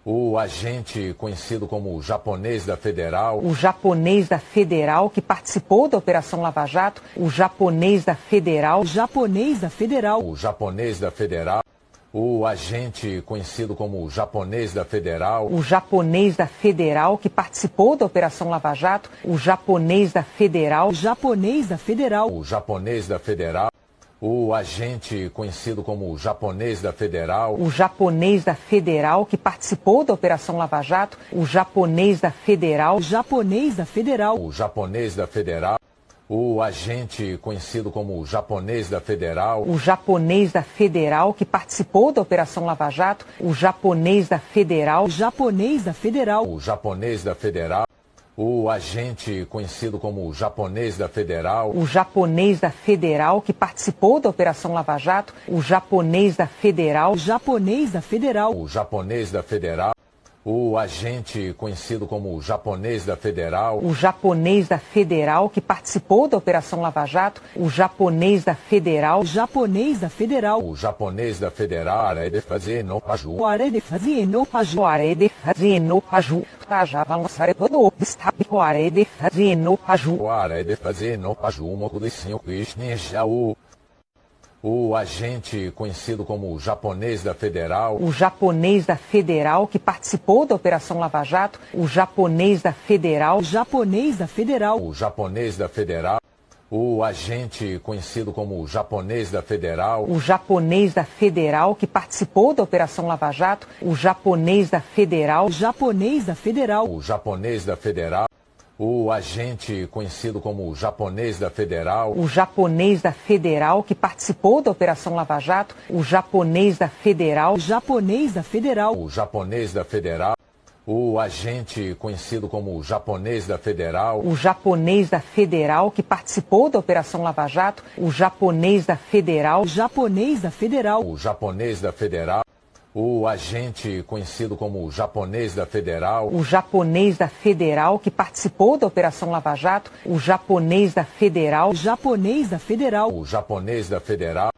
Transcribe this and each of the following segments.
O agente conhecido como o japonês da Federal. O japonês da Federal que participou da Operação Lava Jato. O japonês da Federal. O japonês da Federal. O japonês da Federal. O agente conhecido como o japonês da Federal. O japonês da Federal que participou da Operação Lava Jato. O japonês da Federal. O japonês da Federal. O japonês da Federal. O agente conhecido como o japonês da Federal. O japonês da Federal que participou da Operação Lava Jato. O japonês da Federal. O japonês da Federal. O japonês da Federal. O agente conhecido como o japonês da Federal. O japonês da Federal que participou da Operação Lava Jato. O japonês da Federal. O japonês da Federal. O japonês da Federal. O agente conhecido como o japonês da Federal. O japonês da Federal que participou da Operação Lava Jato. O japonês da Federal. O japonês da Federal. O japonês da Federal. O agente conhecido como o japonês da Federal. O japonês da Federal que participou da Operação Lava Jato. O japonês da Federal. O japonês da Federal. O japonês da Federal. Are de fazer no paju. O are de fazer no paju. O are de fazer no paju. Já balançar todo o estado. O are de fazer no paju. O are de fazer no paju. Moco de senhor Krishna Jaú. O agente conhecido como o japonês da Federal. O japonês da Federal que participou da Operação Lava Jato. O japonês da Federal. O japonês da Federal. O japonês da Federal. O agente conhecido como o japonês da Federal. O japonês da Federal que participou da Operação Lava Jato. O japonês da Federal. O japonês da Federal. O japonês da Federal. O agente conhecido como o japonês da Federal. O japonês da Federal que participou da Operação Lava Jato. O japonês da Federal. O japonês da Federal. O japonês da Federal. O agente conhecido como o japonês da Federal. O japonês da Federal que participou da Operação Lava Jato. O japonês da Federal. O japonês da Federal. O japonês da Federal. O agente conhecido como o japonês da Federal. O japonês da Federal que participou da Operação Lava Jato. O japonês da Federal. O japonês da Federal. O japonês da Federal.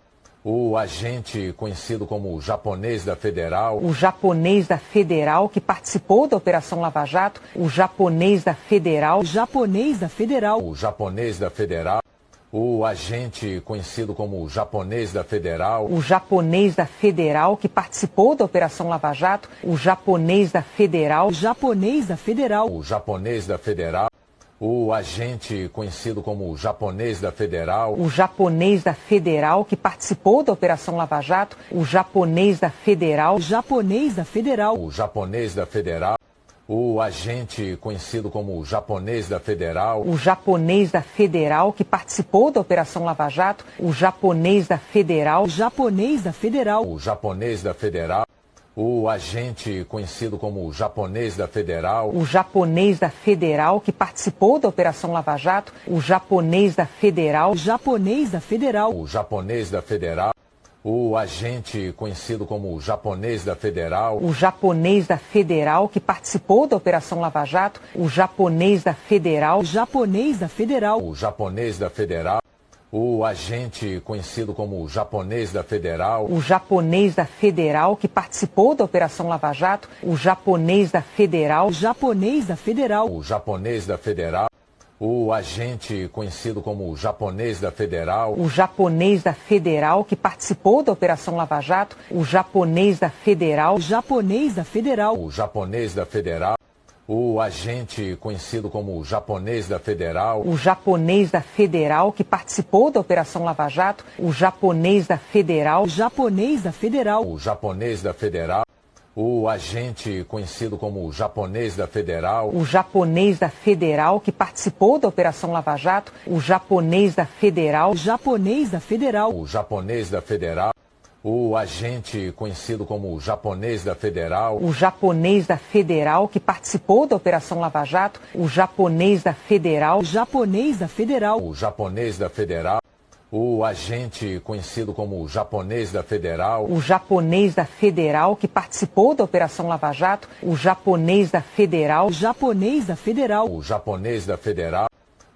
O agente conhecido como o japonês da Federal. O japonês da Federal que participou da Operação Lava Jato. O japonês da Federal. O japonês da Federal. O japonês da Federal. O agente conhecido como o japonês da Federal. O japonês da Federal que participou da Operação Lava Jato. O japonês da Federal. O japonês da Federal. O japonês da Federal. O agente conhecido como o japonês da Federal. O japonês da Federal que participou da Operação Lava Jato. O japonês da Federal. O japonês da Federal. O japonês da Federal. O agente conhecido como o japonês da Federal. O japonês da Federal que participou da Operação Lava Jato. O japonês da Federal. O japonês da Federal. O japonês da Federal. O agente conhecido como o japonês da Federal. O japonês da Federal que participou da Operação Lava Jato. O japonês da Federal. O japonês da Federal. O japonês da Federal. O agente conhecido como o japonês da Federal. O japonês da Federal que participou da Operação Lava Jato. O japonês da Federal. O japonês da Federal. O japonês da Federal. O agente conhecido como o japonês da Federal. O japonês da Federal que participou da Operação Lava Jato. O japonês da Federal. O japonês da Federal. O japonês da Federal. O agente conhecido como o japonês da Federal. O japonês da Federal que participou da Operação Lava Jato. O japonês da Federal. O japonês da Federal. O japonês da Federal. O agente conhecido como o japonês da Federal. O japonês da Federal que participou da Operação Lava Jato. O japonês da Federal. O japonês da Federal. O japonês da Federal. O agente conhecido como o japonês da Federal. O japonês da Federal que participou da Operação Lava Jato. O japonês da Federal. O japonês da Federal. O japonês da Federal. O agente conhecido como o japonês da Federal. O japonês da Federal que participou da Operação Lava Jato. O japonês da Federal. O japonês da Federal. O japonês da Federal. O agente conhecido como o japonês da Federal. O japonês da Federal que participou da Operação Lava Jato. O japonês da Federal. O japonês da Federal. O japonês da Federal.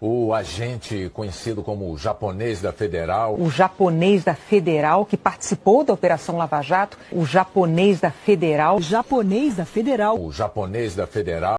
o agente conhecido como japonês da Federal. O japonês da Federal que participou da Operação Lava Jato. O japonês da Federal. O japonês da Federal. O japonês da Federal.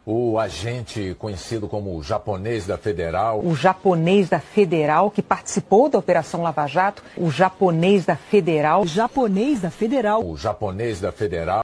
o agente conhecido como japonês da Federal. O japonês da Federal que participou da Operação Lava Jato. O japonês da Federal. O japonês da Federal. O japonês da Federal.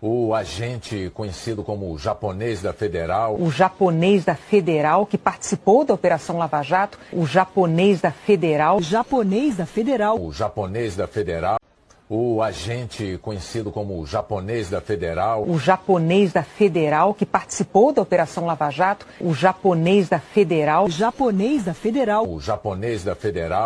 o agente conhecido como japonês da Federal. O japonês da Federal que participou da Operação Lava Jato. O japonês da Federal. Japonês da Federal. O japonês da Federal. O agente conhecido como japonês da Federal. O japonês da Federal que participou da Operação Lava Jato. O japonês da Federal. Japonês da Federal. O japonês da Federal.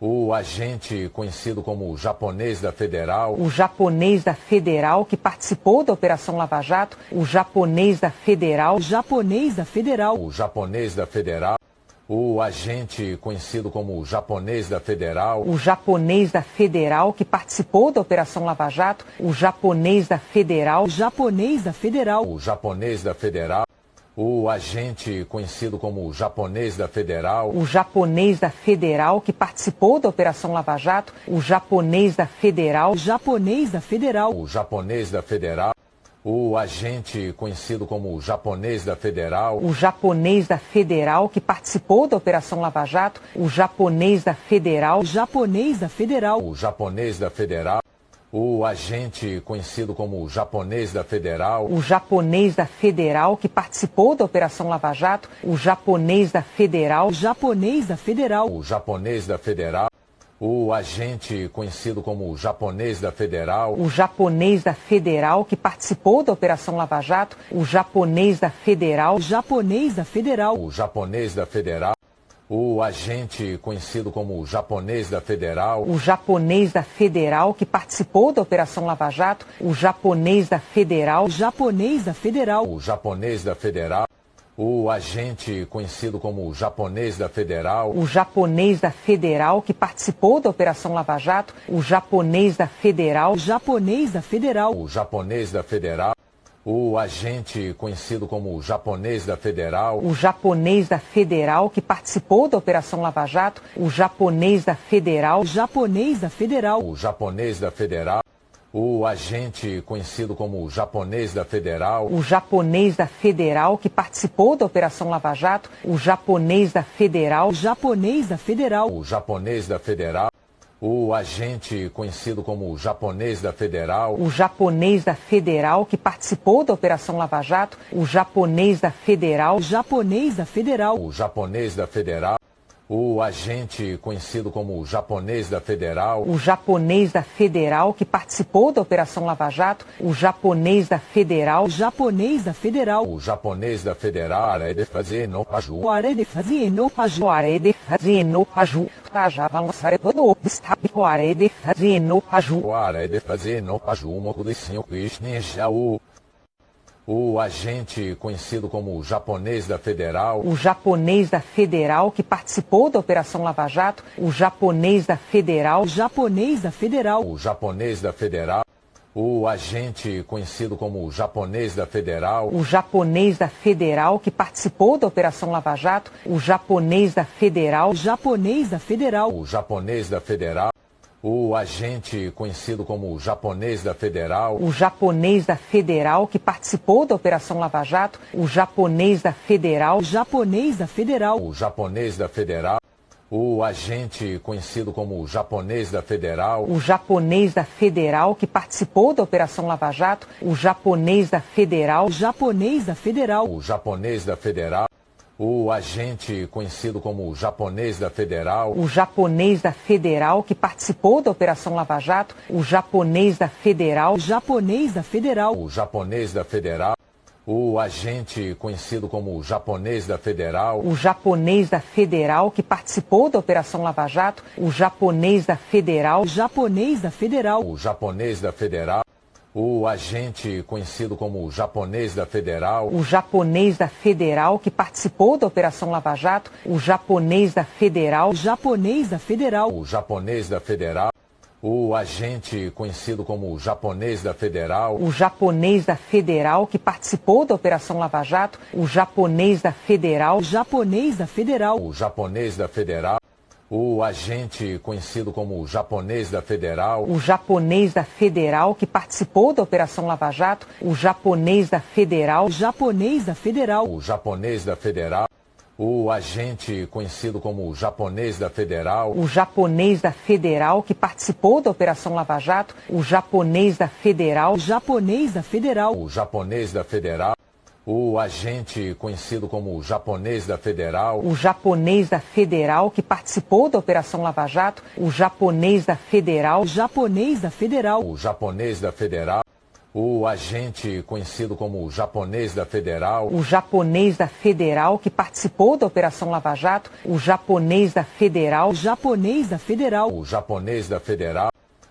o agente conhecido como japonês da Federal. O japonês da Federal que participou da Operação Lava Jato. O japonês da Federal. Japonês da Federal. O japonês da Federal. o agente conhecido como japonês da Federal, o japonês da Federal que participou da Operação Lava Jato, o japonês da Federal, o japonês da Federal, o japonês da Federal, o agente conhecido como japonês da Federal, o japonês da Federal que participou da Operação Lava Jato, o japonês da Federal, o japonês da Federal, o japonês da Federal, o agente conhecido como japonês da Federal, o japonês da Federal que participou da Operação Lava Jato, o japonês da Federal, o japonês da Federal, o japonês da Federal, o agente conhecido como japonês da Federal, o japonês da Federal que participou da Operação Lava Jato, o japonês da Federal, o japonês da Federal, o japonês da Federal, o agente conhecido como japonês da Federal, o japonês da Federal que participou da Operação Lava Jato, o japonês da Federal, o japonês da Federal, o japonês da Federal, o agente conhecido como japonês da Federal, o japonês da Federal que participou da Operação Lava Jato, o japonês da Federal, o japonês da Federal, o japonês da Federal, o agente conhecido como japonês da Federal, o japonês da Federal que participou da Operação Lava Jato, o japonês da Federal, o japonês da Federal, o japonês da Federal, o agente conhecido como japonês da Federal, o japonês da Federal que participou da Operação Lava Jato, o japonês da Federal, o japonês da Federal, o japonês da Federal, o agente conhecido como japonês da Federal, o japonês da Federal que participou da Operação Lava Jato, o japonês da Federal, o japonês da Federal, o japonês da Federal, o agente conhecido como japonês da Federal, o japonês da Federal que participou da Operação Lava Jato, o japonês da Federal, o japonês da Federal, o japonês da Federal, o agente conhecido como japonês da Federal, o japonês da Federal que participou da Operação Lava Jato, o japonês da Federal, o japonês da Federal, o japonês da Federal, de fazer no paju, o are de fazer no paju, o are de fazer no paju, já avançar todo o obstáculo, o are de fazer no paju, o are de fazer no paju, moco de senhor Krishna, já o agente conhecido como japonês da Federal, o japonês da Federal que participou da Operação Lava Jato, o japonês da Federal, o japonês da Federal, o japonês da Federal, o agente conhecido como japonês da Federal, o japonês da Federal que participou da Operação Lava Jato, o japonês da Federal, o japonês da Federal, o japonês da Federal, o agente conhecido como japonês da Federal, o japonês da Federal que participou da Operação Lava Jato, o japonês da Federal, o japonês da Federal, o japonês da Federal, o agente conhecido como japonês da Federal, o japonês da Federal que participou da Operação Lava Jato, o japonês da Federal, o japonês da Federal, o japonês da Federal, o agente conhecido como japonês da Federal, o japonês da Federal que participou da Operação Lava Jato, o japonês da Federal, o japonês da Federal, o japonês da Federal, o agente conhecido como japonês da Federal, o japonês da Federal que participou da Operação Lava Jato, o japonês da Federal, o japonês da Federal, o japonês da Federal, o agente conhecido como japonês da Federal, o japonês da Federal que participou da Operação Lava Jato, o japonês da Federal, o japonês da Federal, o japonês da Federal, o agente conhecido como japonês da Federal, o japonês da Federal que participou da Operação Lava Jato, o japonês da Federal, o japonês da Federal, o japonês da Federal, o agente conhecido como japonês da Federal, o japonês da Federal que participou da Operação Lava Jato, o japonês da Federal, o japonês da Federal, o japonês da Federal, o agente conhecido como japonês da Federal, o japonês da Federal que participou da Operação Lava Jato, o japonês da Federal, o japonês da Federal, o japonês da Federal, o agente conhecido como japonês da Federal, o japonês da Federal que participou da Operação Lava Jato, o japonês da Federal, o japonês da Federal, o japonês da Federal, o agente conhecido como japonês da Federal, o japonês da Federal que participou da Operação Lava Jato, o japonês da Federal, o japonês da Federal, o japonês da Federal,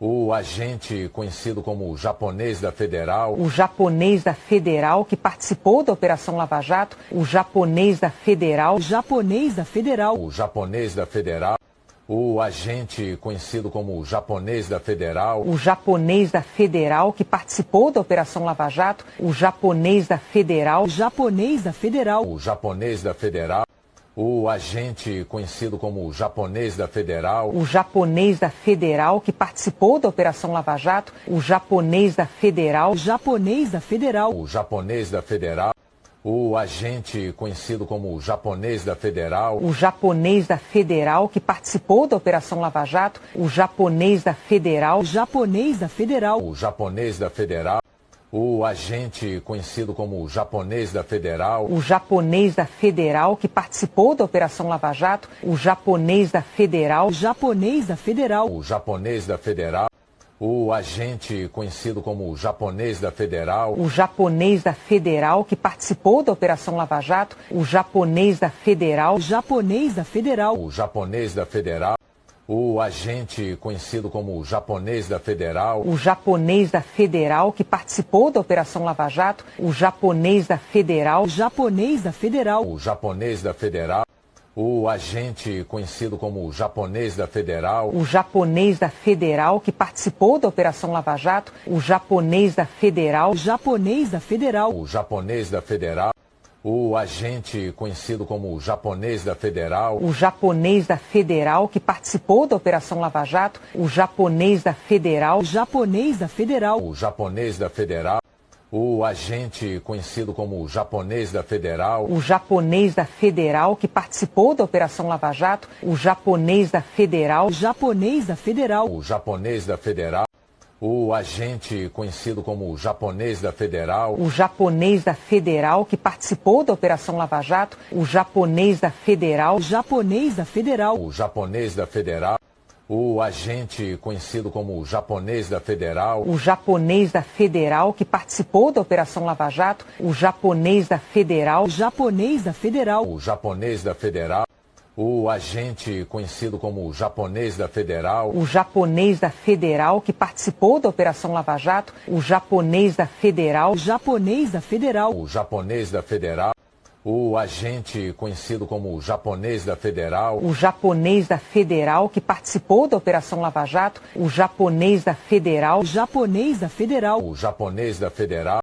o agente conhecido como japonês da Federal, o japonês da Federal que participou da Operação Lava Jato, o japonês da Federal, o japonês da Federal, o japonês da Federal, o agente conhecido como japonês da Federal, o japonês da Federal que participou da Operação Lava Jato, o japonês da Federal, o japonês da Federal, o japonês da Federal, o agente conhecido como japonês da Federal, o japonês da Federal que participou da Operação Lava Jato, o japonês da Federal, o japonês da Federal, o japonês da Federal, o agente conhecido como japonês da Federal, o japonês da Federal que participou da Operação Lava Jato, o japonês da Federal, o japonês da Federal, o japonês da Federal, o agente conhecido como japonês da Federal, o japonês da Federal que participou da Operação Lava Jato, o japonês da Federal, o japonês da Federal, o japonês da Federal, o agente conhecido como japonês da Federal, o japonês da Federal que participou da Operação Lava Jato, o japonês da Federal, o japonês da Federal, o japonês da Federal, o agente conhecido como japonês da Federal, o japonês da Federal que participou da Operação Lava Jato, o japonês da Federal, o japonês da Federal, o japonês da Federal, o agente conhecido como japonês da Federal, o japonês da Federal que participou da Operação Lava Jato, o japonês da Federal, o japonês da Federal, o japonês da Federal, o agente conhecido como japonês da Federal, o japonês da Federal que participou da Operação Lava Jato, o japonês da Federal, o japonês da Federal, o japonês da Federal, o agente conhecido como japonês da Federal, o japonês da Federal que participou da Operação Lava Jato, o japonês da Federal, o japonês da Federal, o japonês da Federal, o agente conhecido como japonês da Federal, o japonês da Federal que participou da Operação Lava Jato, o japonês da Federal, o japonês da Federal, o japonês da Federal, o agente conhecido como japonês da Federal, o japonês da Federal que participou da Operação Lava Jato, o japonês da Federal, o japonês da Federal, o japonês da Federal, o agente conhecido como japonês da Federal, o japonês da Federal que participou da Operação Lava Jato, o japonês da Federal, o japonês da Federal, o japonês da Federal, o agente conhecido como japonês da Federal, o japonês da Federal que participou da Operação Lava Jato, o japonês da Federal, o japonês da Federal, o japonês da Federal,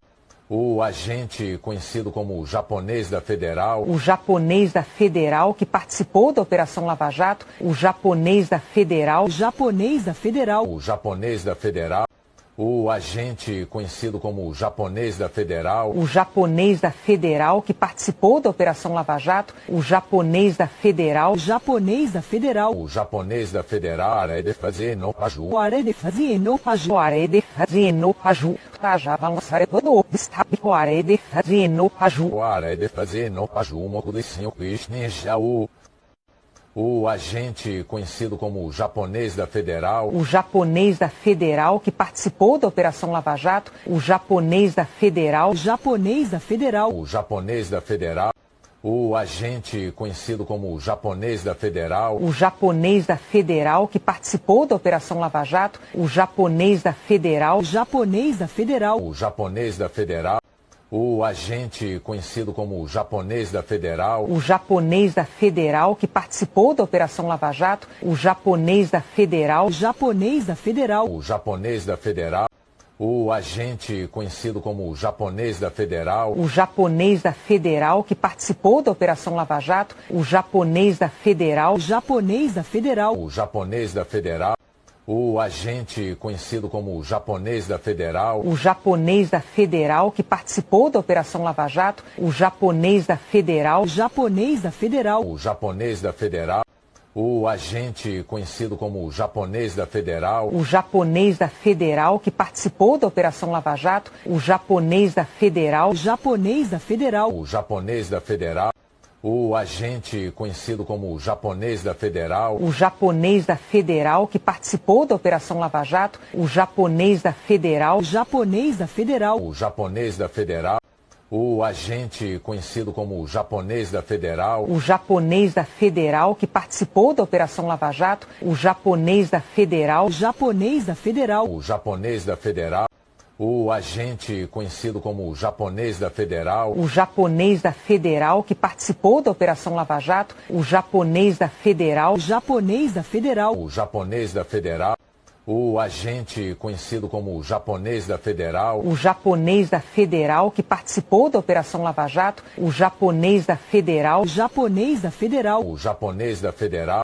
o agente conhecido como japonês da Federal, o japonês da Federal que participou da Operação Lava Jato, o japonês da Federal, o japonês da Federal, o japonês da Federal, o agente conhecido como japonês da Federal, o japonês da Federal que participou da Operação Lava Jato, o japonês da Federal, o japonês da Federal, o japonês da Federal, de fazer no paju, o are de fazer no paju, o are de fazer no paju, já avançar todo obstáculo, o are de fazer no paju, o are de fazer no paju, moco de senhor Krishna Jaú. O agente conhecido como japonês da Federal, o japonês da Federal que participou da Operação Lava Jato, o japonês da Federal, o japonês da Federal, o japonês da Federal, o agente conhecido como japonês da Federal, o japonês da Federal que participou da Operação Lava Jato, o japonês da Federal, o japonês da Federal, o japonês da Federal, o agente conhecido como japonês da Federal, o japonês da Federal que participou da Operação Lava Jato, o japonês da Federal, o japonês da Federal, o japonês da Federal, o agente conhecido como japonês da Federal, o japonês da Federal que participou da Operação Lava Jato, o japonês da Federal, o japonês da Federal, o japonês da Federal, o agente conhecido como japonês da Federal, o japonês da Federal que participou da Operação Lava Jato, o japonês da Federal, o japonês da Federal, o japonês da Federal, o agente conhecido como japonês da Federal, o japonês da Federal que participou da Operação Lava Jato, o japonês da Federal, o japonês da Federal, o japonês da Federal, o agente conhecido como japonês da Federal, o japonês da Federal que participou da Operação Lava Jato, o japonês da Federal, o japonês da Federal, o japonês da Federal, o agente conhecido como japonês da Federal, o japonês da Federal que participou da Operação Lava Jato, o japonês da Federal, o japonês da Federal, o japonês da Federal, o agente conhecido como japonês da Federal, o japonês da Federal que participou da Operação Lava Jato, o japonês da Federal, o japonês da Federal, o japonês da Federal, o agente conhecido como japonês da Federal, o japonês da Federal que participou da Operação Lava Jato, o japonês da Federal, o japonês da Federal, o japonês da Federal,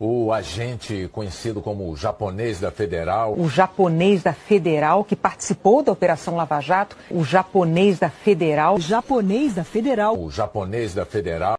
o agente conhecido como japonês da Federal. O japonês da Federal que participou da Operação Lava Jato. O japonês da Federal. Japonês da Federal. O japonês da Federal.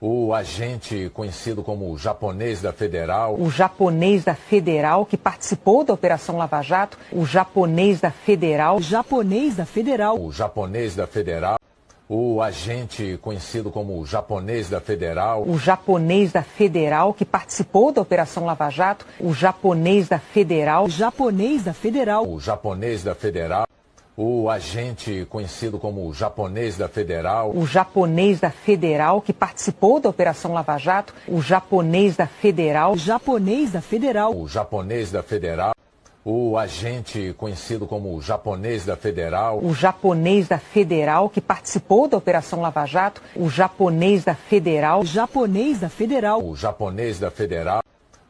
o agente conhecido como japonês da Federal. O japonês da Federal que participou da Operação Lava Jato. O japonês da Federal. O japonês da Federal. O japonês da Federal. o agente conhecido como japonês da Federal, o japonês da Federal que participou da Operação Lava Jato, o japonês da Federal, o japonês da Federal, o japonês da Federal, o agente conhecido como japonês da Federal, o japonês da Federal que participou da Operação Lava Jato, o japonês da Federal, o japonês da Federal, o japonês da Federal, o agente conhecido como japonês da Federal, o japonês da Federal que participou da Operação Lava Jato, o japonês da Federal, o japonês da Federal, o japonês da Federal,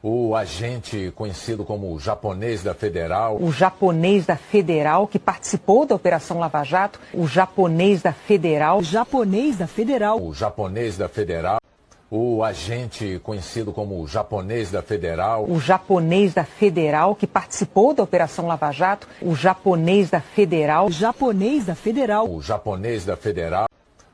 o agente conhecido como japonês da Federal, o japonês da Federal que participou da Operação Lava Jato, o japonês da Federal, o japonês da Federal, o japonês da Federal, o agente conhecido como japonês da Federal, o japonês da Federal que participou da Operação Lava Jato, o japonês da Federal, o japonês da Federal, o japonês da Federal,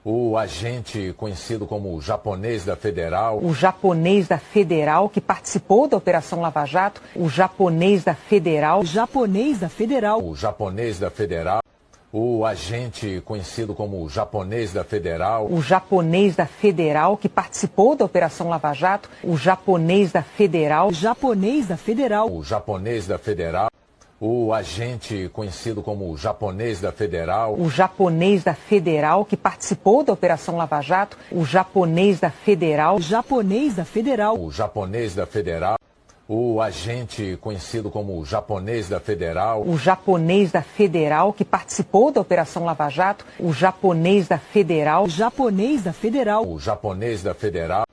o agente conhecido como japonês da Federal, o japonês da Federal que participou da Operação Lava Jato, o japonês da Federal, o japonês da Federal, o japonês da Federal, o agente conhecido como japonês da Federal, o japonês da Federal que participou da Operação Lava Jato, o japonês da Federal, o japonês da Federal, o japonês da Federal, o agente conhecido como japonês da Federal, o japonês da Federal que participou da Operação Lava Jato, o japonês da Federal, o japonês da Federal, o japonês da Federal, o agente conhecido como japonês da Federal, o japonês da Federal que participou da Operação Lava Jato, o japonês da Federal, o japonês da Federal, o japonês da Federal,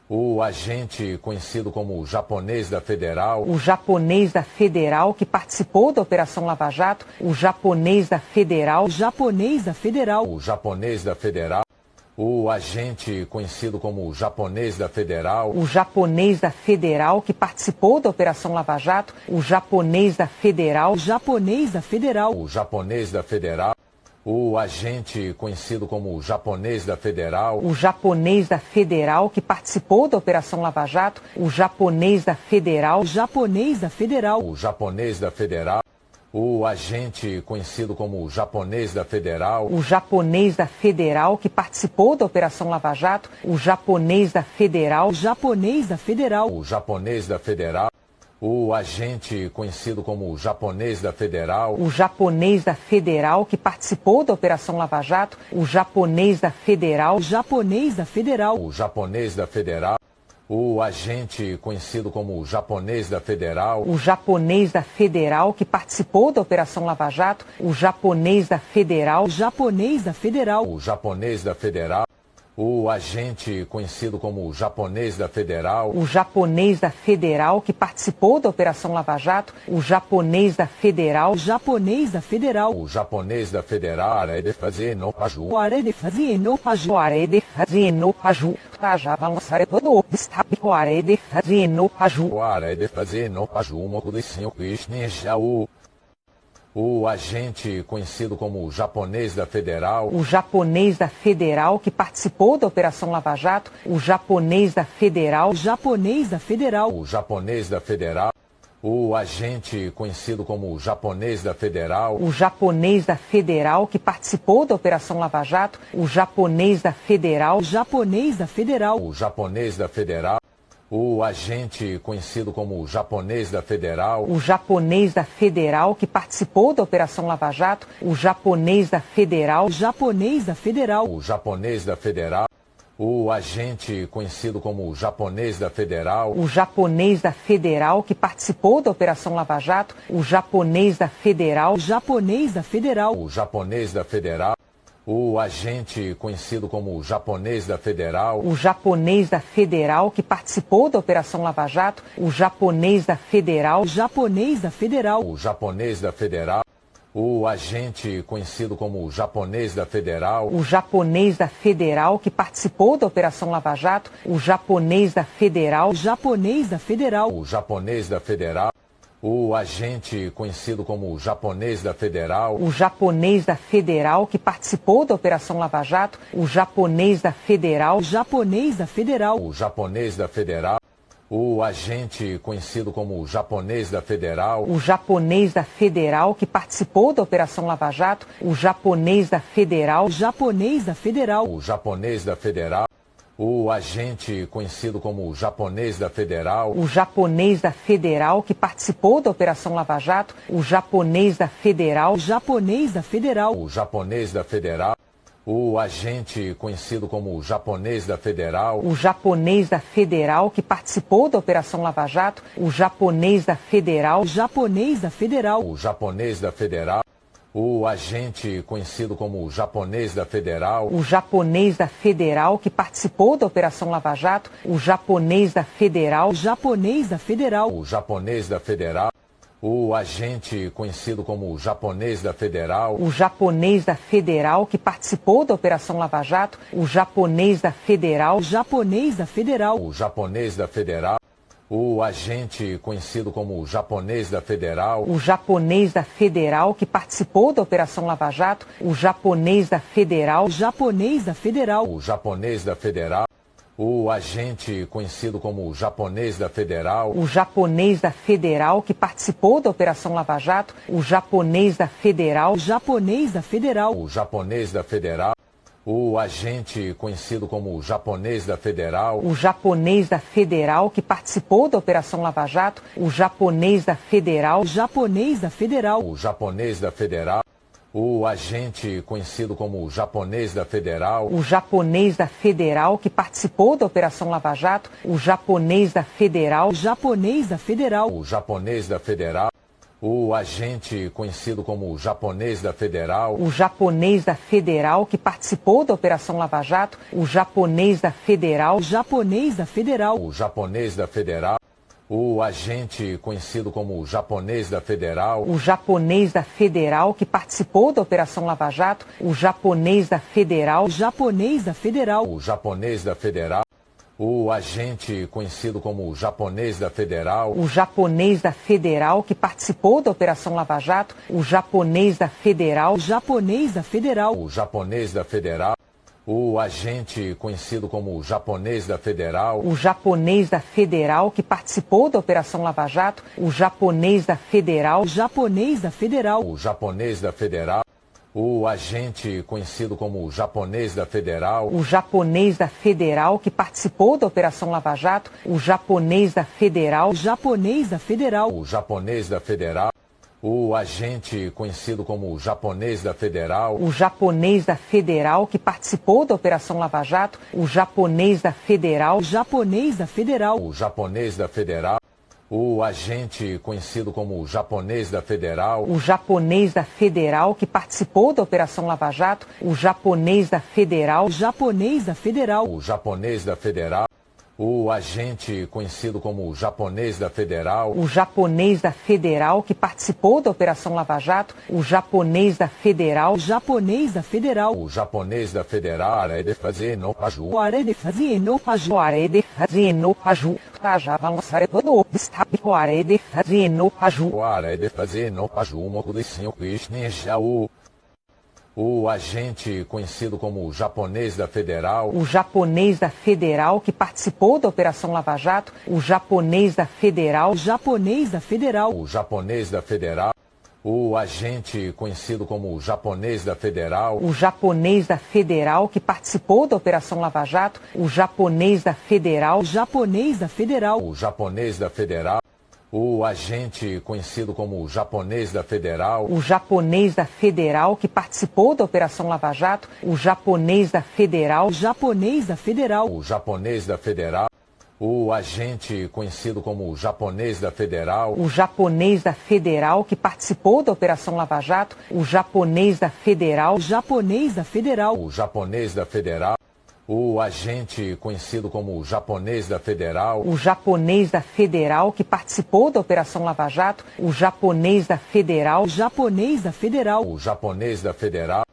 o agente conhecido como japonês da Federal, o japonês da Federal que participou da Operação Lava Jato, o japonês da Federal, o japonês da Federal, o japonês da Federal, o agente conhecido como japonês da Federal, o japonês da Federal que participou da Operação Lava Jato, o japonês da Federal, o japonês da Federal, o japonês da Federal, o agente conhecido como japonês da Federal, o japonês da Federal que participou da Operação Lava Jato, o japonês da Federal, o japonês da Federal, o japonês da Federal, o agente conhecido como japonês da Federal, o japonês da Federal que participou da Operação Lava Jato, o japonês da Federal, o japonês da Federal, o japonês da Federal, o agente conhecido como japonês da Federal, o japonês da Federal que participou da Operação Lava Jato, o japonês da Federal, o japonês da Federal, o japonês da Federal, o agente conhecido como japonês da Federal, o japonês da Federal que participou da Operação Lava Jato, o japonês da Federal, o japonês da Federal, o japonês da Federal, o agente conhecido como japonês da Federal, o japonês da Federal que participou da Operação Lava Jato, o japonês da Federal, o japonês da Federal, o japonês da Federal, de fazer no paju, o are de fazer no paju, o are de fazer no paju, já balançar todo o obstáculo, o are de fazer no paju, o are de fazer no paju, moco de senhor Krishna Jaú. O agente conhecido como japonês da Federal, o japonês da Federal que participou da Operação Lava Jato, o japonês da Federal, o japonês da Federal, o japonês da Federal, o agente conhecido como japonês da Federal, o japonês da Federal que participou da Operação Lava Jato, o japonês da Federal, o japonês da Federal, o japonês da Federal, o agente conhecido como japonês da Federal, o japonês da Federal que participou da Operação Lava Jato, o japonês da Federal, o japonês da Federal, o japonês da Federal, o agente conhecido como japonês da Federal, o japonês da Federal que participou da Operação Lava Jato, o japonês da Federal, o japonês da Federal, o japonês da Federal, o agente conhecido como japonês da Federal, o japonês da Federal que participou da Operação Lava Jato, o japonês da Federal, o japonês da Federal, o japonês da Federal, o agente conhecido como japonês da Federal, o japonês da Federal que participou da Operação Lava Jato, o japonês da Federal, o japonês da Federal, o japonês da Federal, o agente conhecido como japonês da Federal, o japonês da Federal que participou da Operação Lava Jato, o japonês da Federal, o japonês da Federal, o japonês da Federal, o agente conhecido como japonês da Federal, o japonês da Federal que participou da Operação Lava Jato, o japonês da Federal, o japonês da Federal, o japonês da Federal, o agente conhecido como japonês da Federal, o japonês da Federal que participou da Operação Lava Jato, o japonês da Federal, o japonês da Federal, o japonês da Federal, o agente conhecido como japonês da Federal, o japonês da Federal que participou da Operação Lava Jato, o japonês da Federal, o japonês da Federal, o japonês da Federal, o agente conhecido como japonês da Federal, o japonês da Federal que participou da Operação Lava Jato, o japonês da Federal, o japonês da Federal, o japonês da Federal, o agente conhecido como japonês da Federal, o japonês da Federal que participou da Operação Lava Jato, o japonês da Federal, o japonês da Federal, o japonês da Federal, o agente conhecido como japonês da Federal, o japonês da Federal que participou da Operação Lava Jato, o japonês da Federal, o japonês da Federal, o japonês da Federal, o agente conhecido como japonês da Federal, o japonês da Federal que participou da Operação Lava Jato, o japonês da Federal, o japonês da Federal, o japonês da Federal, o agente conhecido como japonês da Federal, o japonês da Federal que participou da Operação Lava Jato, o japonês da Federal, o japonês da Federal, o japonês da Federal, o agente conhecido como japonês da Federal, o japonês da Federal que participou da Operação Lava Jato, o japonês da Federal, o japonês da Federal, o japonês da Federal, o agente conhecido como japonês da Federal, o japonês da Federal que participou da Operação Lava Jato, o japonês da Federal, o japonês da Federal, o japonês da Federal, o agente conhecido como japonês da Federal, o japonês da Federal que participou da Operação Lava Jato, o japonês da Federal, o japonês da Federal, o japonês da Federal, o agente conhecido como japonês da Federal, o japonês da Federal que participou da Operação Lava Jato, o japonês da Federal, o japonês da Federal, o japonês da Federal, o agente conhecido como japonês da Federal, o japonês da Federal que participou da Operação Lava Jato, o japonês da Federal, o japonês da Federal, o japonês da Federal, o agente conhecido como japonês da Federal, o japonês da Federal que participou da Operação Lava Jato, o japonês da Federal, o japonês da Federal, o japonês da Federal, o agente conhecido como japonês da Federal, o japonês da Federal que participou da Operação Lava Jato, o japonês da Federal, o japonês da Federal, o japonês da Federal, o agente conhecido como japonês da Federal, o japonês da Federal que participou da Operação Lava Jato, o japonês da Federal, o japonês da Federal, o japonês da Federal, o agente conhecido como japonês da Federal, o japonês da Federal que participou da Operação Lava Jato, o japonês da Federal, o japonês da Federal, o japonês da Federal, are de fazer no paju, o are de fazer no paju, o are de fazer no paju, já avançar todo o obstáculo, o are de fazer no paju, o are de fazer no paju, moco de senhor Krishna Jaú. O agente conhecido como japonês da Federal, o japonês da Federal que participou da Operação Lava Jato, o japonês da Federal, o japonês da Federal, o japonês da Federal, o agente conhecido como japonês da Federal, o japonês da Federal que participou da Operação Lava Jato, o japonês da Federal, o japonês da Federal, o japonês da Federal, o agente conhecido como japonês da Federal, o japonês da Federal que participou da Operação Lava Jato, o japonês da Federal, o japonês da Federal, o japonês da Federal, o agente conhecido como japonês da Federal, o japonês da Federal que participou da Operação Lava Jato, o japonês da Federal, o japonês da Federal, o japonês da Federal, o agente conhecido como japonês da Federal, o japonês da Federal que participou da Operação Lava Jato, o japonês da Federal, o japonês da Federal, o japonês da Federal,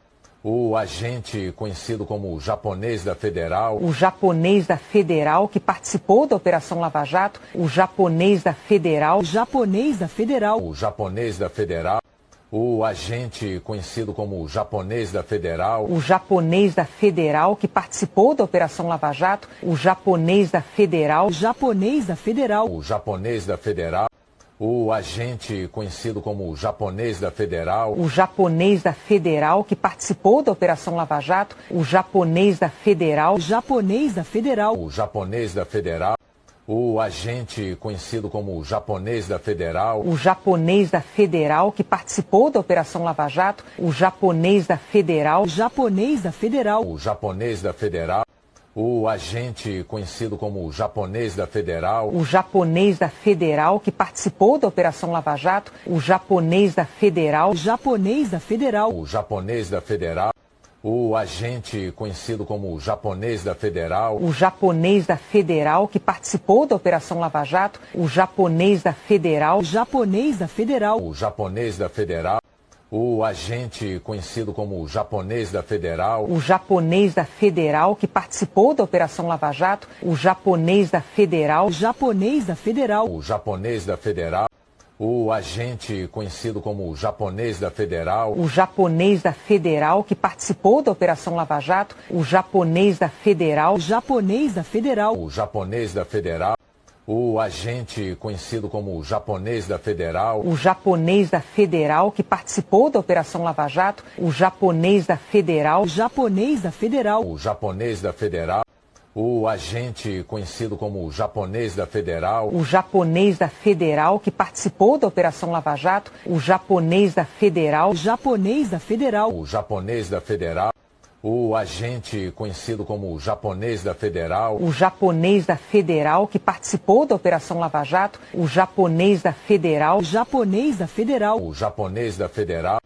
o agente conhecido como japonês da Federal, o japonês da Federal que participou da Operação Lava Jato, o japonês da Federal, o japonês da Federal, o japonês da Federal, o agente conhecido como japonês da Federal, o japonês da Federal que participou da Operação Lava Jato, o japonês da Federal, japonês da Federal, o japonês da Federal, o agente conhecido como japonês da Federal, o japonês da Federal que participou da Operação Lava Jato, o japonês da Federal, japonês da Federal, o japonês da Federal, o agente conhecido como japonês da Federal, o japonês da Federal que participou da Operação Lava Jato, o japonês da Federal, japonês da Federal, o japonês da Federal, o agente conhecido como japonês da Federal, o japonês da Federal que participou da Operação Lava Jato, o japonês da Federal, japonês da Federal, o japonês da Federal, o agente conhecido como japonês da Federal, o japonês da Federal que participou da Operação Lava Jato, o japonês da Federal, japonês da Federal, o japonês da Federal, o agente conhecido como japonês da Federal, o japonês da Federal que participou da Operação Lava Jato, o japonês da Federal, japonês da Federal, o japonês da Federal, o agente conhecido como japonês da Federal, o japonês da Federal que participou da Operação Lava Jato, o japonês da Federal, japonês da Federal, o japonês da Federal, o agente conhecido como japonês da Federal, o japonês da Federal que participou da Operação Lava Jato, o japonês da Federal, japonês da Federal, o japonês da Federal, o agente conhecido como japonês da Federal, o japonês da Federal que participou da Operação Lava Jato, o japonês da Federal, japonês da Federal, o japonês da Federal, o agente conhecido como japonês da Federal, o japonês da Federal que participou da Operação Lava Jato, o japonês da Federal, japonês da Federal, o japonês da Federal,